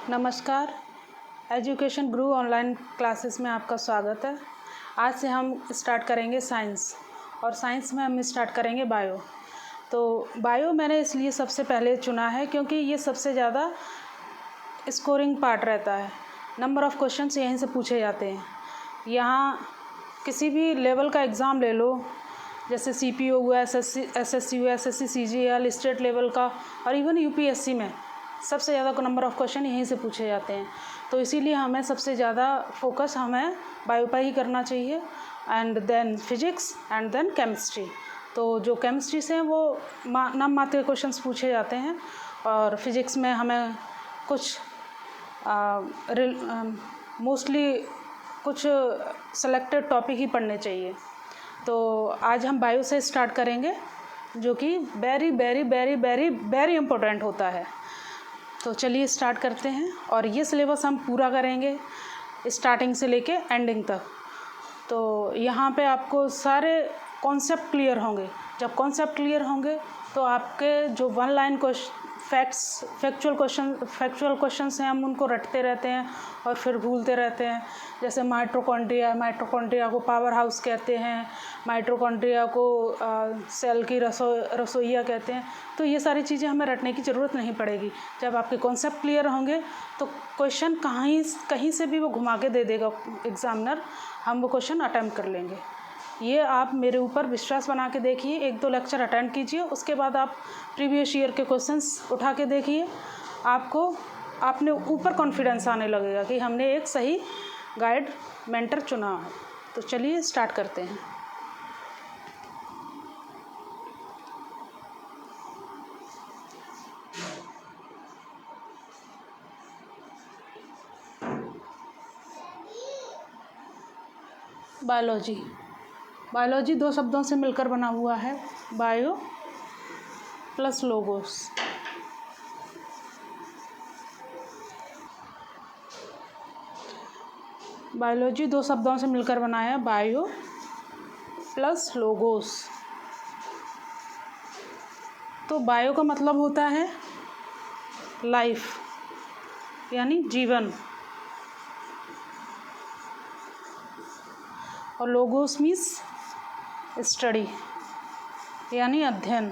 नमस्कार। एजुकेशन गुरु online classes में आपका स्वागत है। आज से हम स्टार्ट करेंगे साइंस, और साइंस में हम स्टार्ट करेंगे बायो। तो बायो मैंने इसलिए सबसे पहले चुना है क्योंकि ये सबसे ज़्यादा स्कोरिंग पार्ट रहता है। नंबर ऑफ़ क्वेश्चंस यहीं से पूछे जाते हैं। यहाँ किसी भी लेवल का एग्ज़ाम ले लो, जैसे सीपीओ हुआ, एसएससी हुआ, एसएससी सीजीएल, स्टेट लेवल का, और इवन यूपीएससी में सबसे ज़्यादा नंबर ऑफ़ क्वेश्चन यहीं से पूछे जाते हैं। तो इसीलिए हमें सबसे ज़्यादा फोकस हमें बायो पर ही करना चाहिए, and then physics and then chemistry. तो जो केमिस्ट्री से हैं वो नाम मात्र के क्वेश्चंस पूछे जाते हैं, और फिजिक्स में हमें कुछ मोस्टली कुछ सेलेक्टेड टॉपिक ही पढ़ने चाहिए। तो आज हम बायो से स्टार्ट करेंगे, जो कि very very very very very important होता है। तो चलिए स्टार्ट करते हैं, और ये सिलेबस हम पूरा करेंगे स्टार्टिंग से लेके एंडिंग तक। तो यहाँ पे आपको सारे कॉन्सेप्ट क्लियर होंगे। जब कॉन्सेप्ट क्लियर होंगे तो आपके जो वन लाइन फैक्चुअल क्वेश्चंस हैं, हम उनको रटते रहते हैं और फिर भूलते रहते हैं। जैसे माइटोकॉन्ड्रिया को पावर हाउस कहते हैं, माइटोकॉन्ड्रिया को सेल की रसोइया कहते हैं। तो ये सारी चीज़ें हमें रटने की ज़रूरत नहीं पड़ेगी। जब आपके कॉन्सेप्ट क्लियर होंगे तो क्वेश्चन कहीं से भी वो घुमा के दे देगा एग्ज़ामिनर, हम वो क्वेश्चन अटैम्प्ट कर लेंगे। ये आप मेरे ऊपर विश्वास बना के देखिए, 1-2 लेक्चर अटेंड कीजिए, उसके बाद आप प्रीवियस ईयर के क्वेश्चंस उठा के देखिए। आपको अपने ऊपर कॉन्फिडेंस आने लगेगा कि हमने एक सही गाइड मेंटर चुना है। तो चलिए स्टार्ट करते हैं। बायोलॉजी 2 शब्दों से मिलकर बना हुआ है, बायो प्लस लोगोस। बायोलॉजी 2 शब्दों से मिलकर बना है, बायो प्लस लोगोस। तो बायो का मतलब होता है लाइफ, यानी जीवन, और लोगोस मीन्स स्टडी, यानी अध्ययन।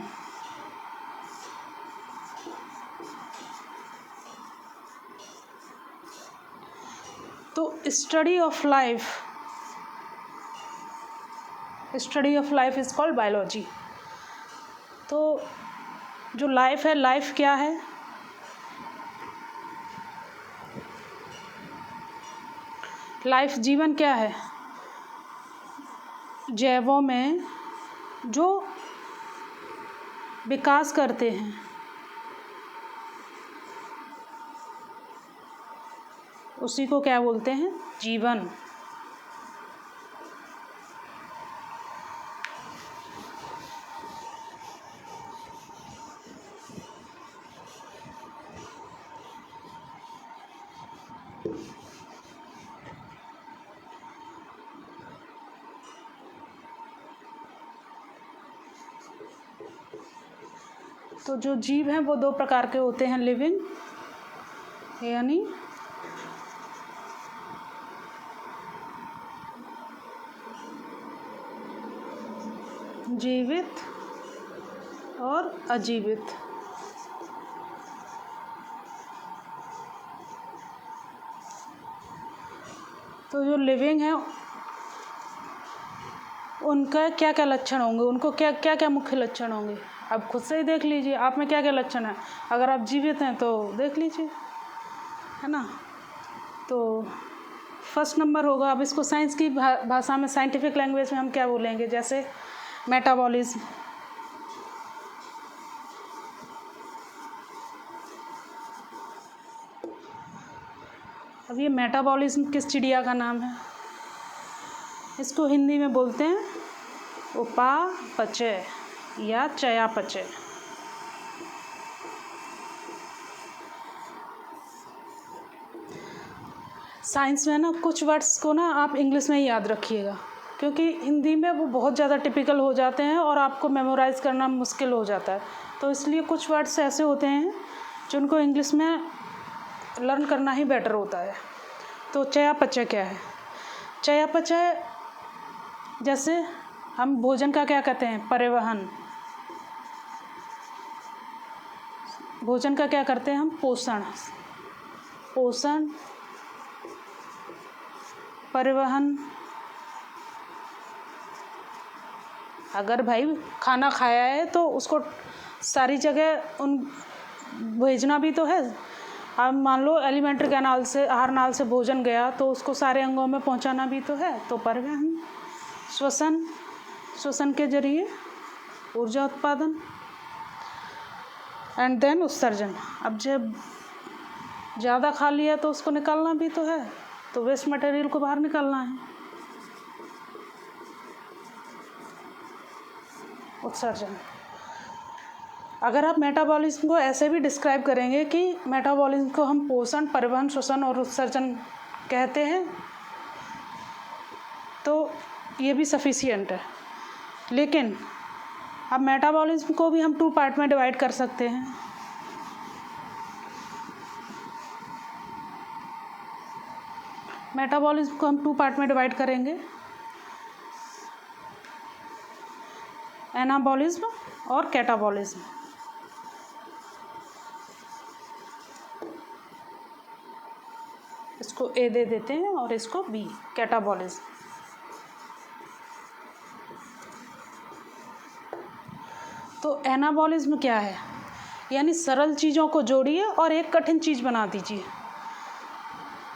तो study of life is called biology. तो जो लाइफ है, लाइफ क्या है? लाइफ जीवन क्या है? जैवों में जो विकास करते हैं, उसी को क्या बोलते हैं? जीवन। तो जो जीव हैं वो 2 प्रकार के होते हैं, लिविंग यानी जीवित, और अजीवित। तो जो लिविंग है उनका क्या क्या लक्षण होंगे, उनको क्या क्या मुख्य लक्षण होंगे? आप खुद से ही देख लीजिए, आप में क्या क्या लक्षण है। अगर आप जीवित हैं तो देख लीजिए, है ना। तो फर्स्ट नंबर होगा, अब इसको साइंस की भाषा में, साइंटिफिक लैंग्वेज में हम क्या बोलेंगे? जैसे मेटाबॉलिज्म। अब ये मेटाबॉलिज्म किस चिड़िया का नाम है? इसको हिंदी में बोलते हैं उपापचय या चयापचय। साइंस में ना कुछ वर्ड्स को ना आप इंग्लिश में ही याद रखिएगा, क्योंकि हिंदी में वो बहुत ज़्यादा टिपिकल हो जाते हैं और आपको मेमोराइज़ करना मुश्किल हो जाता है। तो इसलिए कुछ वर्ड्स ऐसे होते हैं जिनको इंग्लिश में लर्न करना ही बेटर होता है। तो चयापचय क्या है? चयापचय जैसे हम भोजन का क्या कहते हैं? परिवहन। भोजन का क्या करते हैं हम? पोषण। पोषण, परिवहन। अगर भाई खाना खाया है तो उसको सारी जगह भेजना भी तो है। अब मान लो एलिमेंट्री कैनाल से, आहार नाल से भोजन गया तो उसको सारे अंगों में पहुंचाना भी तो है। तो परिवहन। श्वसन, श्वसन के जरिए ऊर्जा उत्पादन। एंड देन उत्सर्जन। अब जब ज़्यादा खा लिया तो उसको निकालना भी तो है, तो वेस्ट मटेरियल को बाहर निकालना है। उत्सर्जन। अगर आप मेटाबॉलिज्म को ऐसे भी डिस्क्राइब करेंगे कि मेटाबॉलिज्म को हम पोषण, परिवहन, श्वसन और उत्सर्जन कहते हैं, तो ये भी सफिशिएंट है। लेकिन अब मेटाबॉलिज्म को भी हम 2 पार्ट में डिवाइड कर सकते हैं। मेटाबॉलिज्म को हम 2 पार्ट में डिवाइड करेंगे, एनाबॉलिज्म और कैटाबॉलिज्म। इसको ए दे देते हैं और इसको बी, कैटाबॉलिज्म। तो एनाबॉलिज्म क्या है? यानी सरल चीज़ों को जोड़िए और एक कठिन चीज़ बना दीजिए।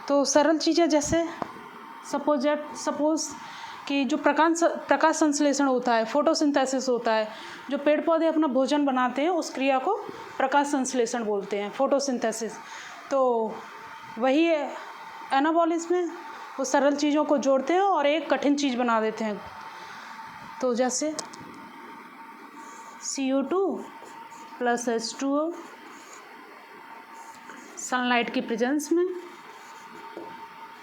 तो सरल चीज़ें जैसे सपोज कि जो प्रकाश संश्लेषण होता है, फोटोसिंथेसिस होता है, जो पेड़ पौधे अपना भोजन बनाते हैं उस क्रिया को प्रकाश संश्लेषण बोलते हैं, फोटोसिंथेसिस। तो वही है एनाबॉलिज्म में, वो सरल चीज़ों को जोड़ते हैं और एक कठिन चीज़ बना देते हैं। तो जैसे CO2 प्लस H2O सनलाइट की प्रेजेंस में,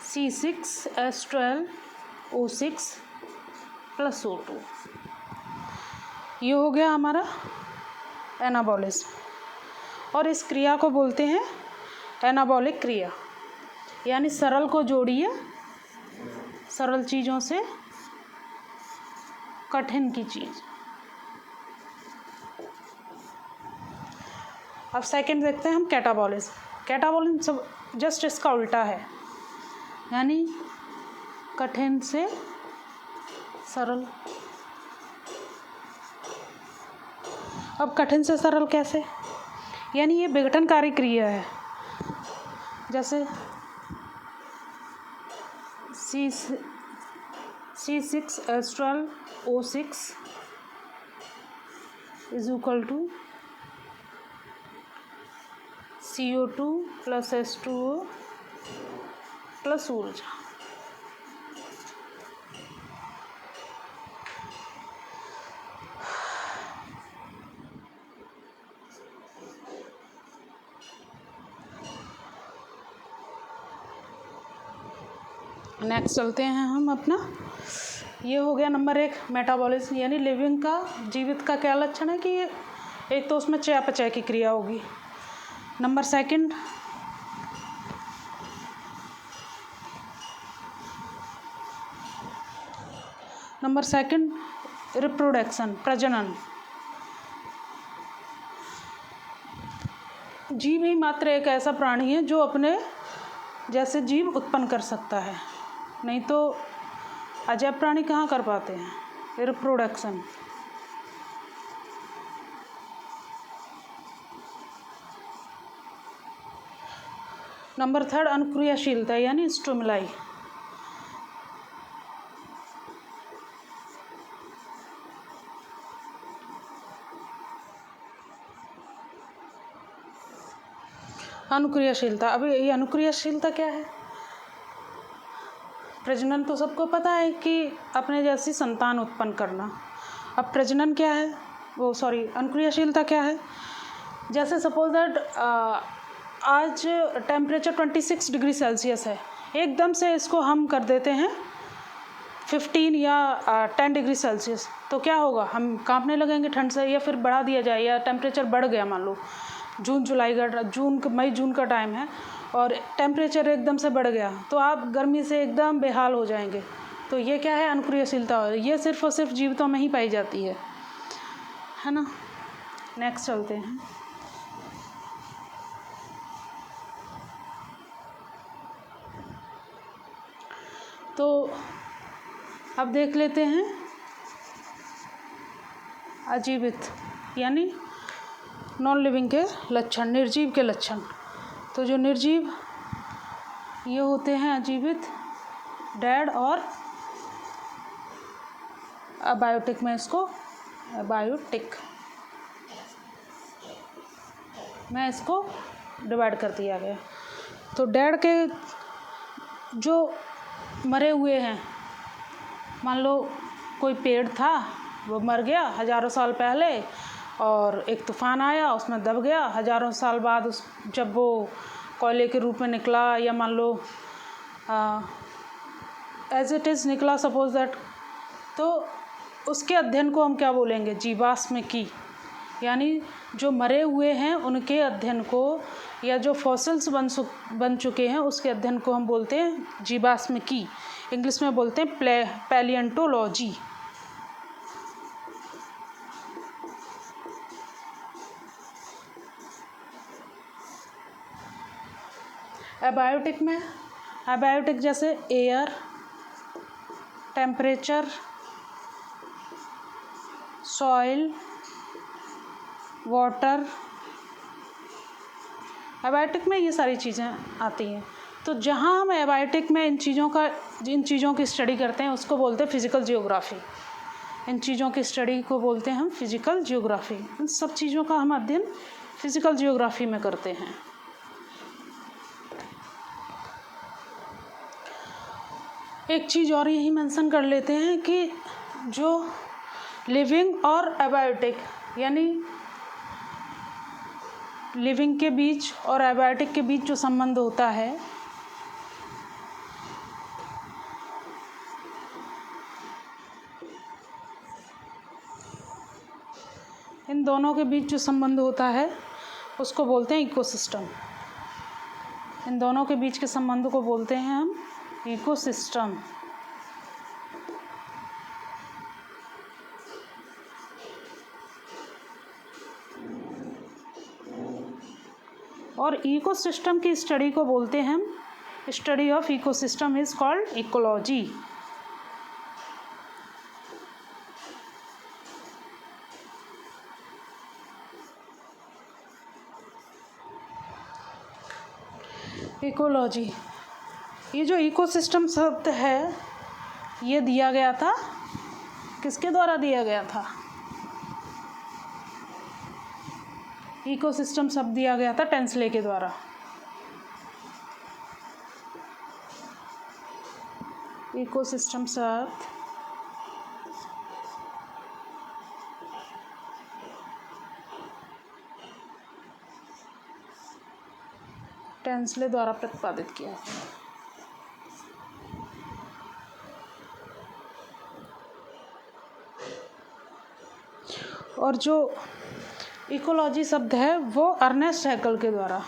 C6H12O6 प्लस O2। ये हो गया हमारा एनाबॉलिज्म। और इस क्रिया को बोलते हैं एनाबॉलिक क्रिया। यानी सरल को जोड़िए सरल चीज़ों से कठिन की चीज़। अब सेकंड देखते हैं हम कैटाबॉलिज्म। कैटाबॉलिज्म जस्ट इसका उल्टा है, यानी कठिन से सरल। अब कठिन से सरल कैसे? यानी ये विघटनकारी क्रिया है। जैसे C6H12O6 is equal to CO2 plus H2O plus ऊर्जा। नेक्स्ट चलते हैं हम अपना। ये हो गया नंबर 1 मेटाबॉलिज्म, यानी लिविंग का, जीवित का क्या लक्षण है कि ये एक तो उसमें चयापचय की क्रिया होगी। नंबर 2 रिप्रोडक्शन, प्रजनन। जीव ही मात्र एक ऐसा प्राणी है जो अपने जैसे जीव उत्पन्न कर सकता है, नहीं तो अजैव प्राणी कहाँ कर पाते हैं रिप्रोडक्शन। नंबर 3 अनुक्रियाशीलता यानी स्टिमुलाई। अनुक्रियाशीलता, अब ये अनुक्रियाशीलता क्या है? प्रजनन तो सबको पता है कि अपने जैसी संतान उत्पन्न करना। अब प्रजनन क्या है, अनुक्रियाशीलता क्या है? जैसे सपोज दैट आज टेम्परेचर 26 डिग्री सेल्सियस है, एकदम से इसको हम कर देते हैं 15 या 10 डिग्री सेल्सियस, तो क्या होगा? हम कांपने लगेंगे ठंड से, या फिर बढ़ा दिया जाए या टेम्परेचर बढ़ गया मान लो मई जून का टाइम है और टेम्परेचर एकदम से बढ़ गया तो आप गर्मी से एकदम बेहाल हो जाएंगे। तो ये क्या है, अनुक्रियाशीलता। ये सिर्फ और सिर्फ जीवितों में ही पाई जाती है ना। नेक्स्ट चलते हैं। तो अब देख लेते हैं अजीवित यानी नॉन लिविंग के लक्षण, निर्जीव के लक्षण। तो जो निर्जीव ये होते हैं अजीवित, डेड और अबायोटिक में इसको डिवाइड कर दिया गया। तो डेड के जो मरे हुए हैं, मान लो कोई पेड़ था वो मर गया हज़ारों साल पहले और एक तूफान आया उसमें दब गया, हज़ारों साल बाद जब वो कोयले के रूप में निकला या मान लो एज इट इज़ निकला सपोज दैट, तो उसके अध्ययन को हम क्या बोलेंगे, जीवाश्मिकी। यानी जो मरे हुए हैं उनके अध्ययन को या जो फॉसिल्स बन चुके हैं उसके अध्ययन को हम बोलते हैं जीवाश्मिकी। इंग्लिश में बोलते हैं पैलियोंटोलॉजी। एबायोटिक जैसे air, temperature, soil, water, abiotic में ये सारी चीज़ें आती हैं। तो जहाँ हम एबायोटिक में इन चीज़ों की स्टडी करते हैं उसको बोलते हैं फिज़िकल जियोग्राफी। इन चीज़ों की स्टडी को बोलते हैं हम फिज़िकल जियोग्राफी। इन सब चीज़ों का हम अध्ययन फिज़िकल जियोग्राफी में करते हैं। एक चीज़ और यही मेंशन कर लेते हैं कि जो लिविंग और एबायोटिक यानी लिविंग के बीच और एबायोटिक के बीच जो संबंध होता है, इन दोनों के बीच जो संबंध होता है उसको बोलते हैं इकोसिस्टम। इन दोनों के बीच के संबंध को बोलते हैं हम इकोसिस्टम। और इकोसिस्टम की स्टडी को बोलते हैं हम, study of ecosystem is called ecology. Ecology, ये जो इकोसिस्टम शब्द है ये दिया गया था, किसके द्वारा दिया गया था? इकोसिस्टम शब्द दिया गया था टेंसले के द्वारा। इकोसिस्टम शब्द टेंसले द्वारा प्रतिपादित किया है। और जो इकोलॉजी शब्द है वो अर्नेस्ट हैकल के द्वारा,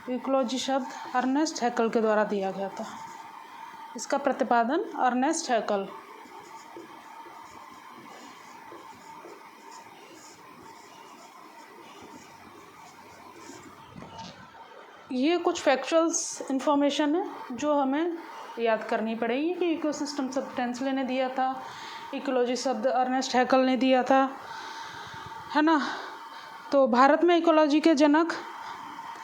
इकोलॉजी शब्द अर्नेस्ट हैकल के द्वारा दिया गया था। इसका प्रतिपादन अर्नेस्ट हैकल। ये कुछ फैक्चुअल्स इंफॉर्मेशन है जो हमें याद करनी पड़ेगी कि इकोसिस्टम शब्द टेंसले ने दिया था, इकोलॉजी शब्द अर्नेस्ट हैकल ने दिया था, है ना। तो भारत में इकोलॉजी के जनक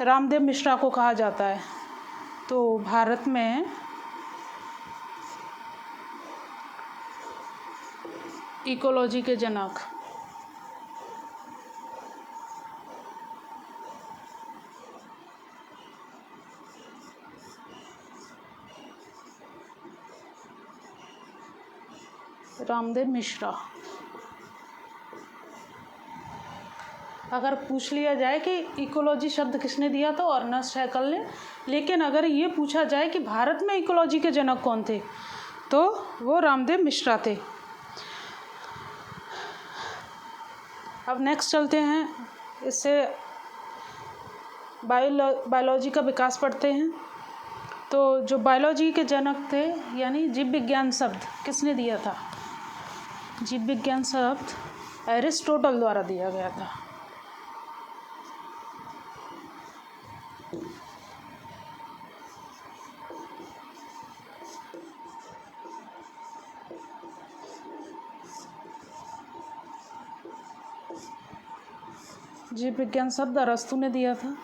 रामदेव मिश्रा को कहा जाता है। तो भारत में इकोलॉजी के जनक रामदेव मिश्रा। अगर पूछ लिया जाए कि इकोलॉजी शब्द किसने दिया तो अर्नेस्ट हैकल ने, लेकिन अगर ये पूछा जाए कि भारत में इकोलॉजी के जनक कौन थे तो वो रामदेव मिश्रा थे। अब नेक्स्ट चलते हैं, इससे बायोलॉजी का विकास पढ़ते हैं। तो जो बायोलॉजी के जनक थे यानी जीव विज्ञान शब्द किसने दिया था? जीव विज्ञान शब्द एरिस्टोटल द्वारा दिया गया था। जीव विज्ञान शब्द अरस्तु ने दिया था।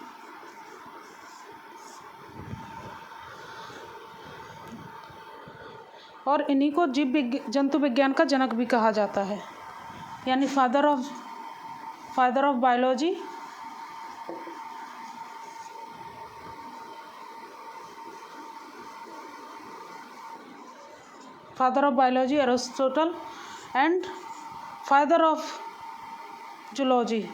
और इन्हीं को जंतु विज्ञान का जनक भी कहा जाता है, यानी father of biology. Father of biology Aristotle and father of zoology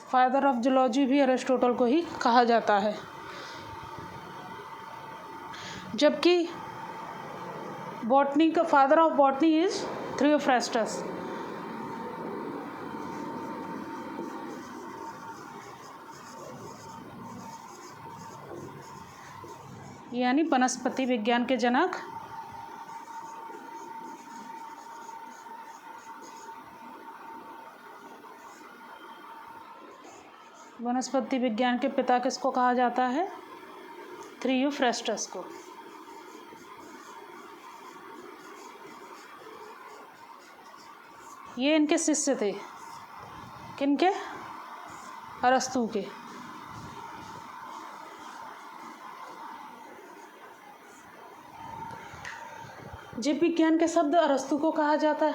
father of zoology भी एरिस्टोटल को ही कहा जाता है। जबकि बॉटनी का father of botany is Theophrastus. यानी वनस्पति विज्ञान के जनक वनस्पति विज्ञान के पिता किसको कहा जाता है? थियोफ्रास्टस को। ये इनके शिष्य थे, किनके? अरस्तु के। जीव विज्ञान के शब्द अरस्तु को कहा जाता है,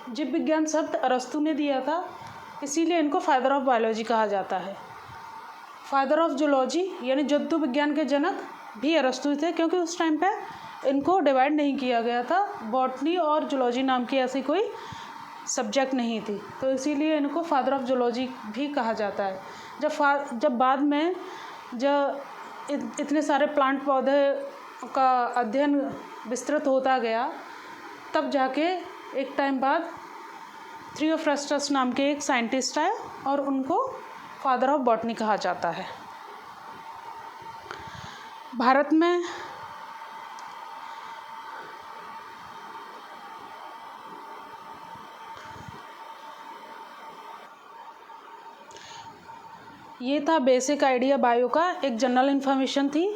जीव विज्ञान शब्द अरस्तु ने दिया था, इसीलिए इनको फादर ऑफ बायोलॉजी कहा जाता है। फादर ऑफ जूलॉजी यानी जंतु विज्ञान के जनक भी अरस्तु थे, क्योंकि उस टाइम पे इनको डिवाइड नहीं किया गया था, बॉटनी और जूलॉजी नाम की ऐसी कोई सब्जेक्ट नहीं थी, तो इसीलिए इनको फादर ऑफ जूलॉजी भी कहा जाता है। जब बाद में जब इतने सारे प्लांट पौधे का अध्ययन विस्तृत होता गया, तब जाके एक टाइम बाद थियोफ्रास्टस नाम के एक साइंटिस्ट आए और उनको फादर ऑफ बॉटनी कहा जाता है। भारत में ये था बेसिक आइडिया बायो का, एक जनरल इन्फॉर्मेशन थी।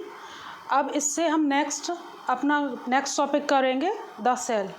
अब इससे हम अपना नेक्स्ट टॉपिक करेंगे द सेल।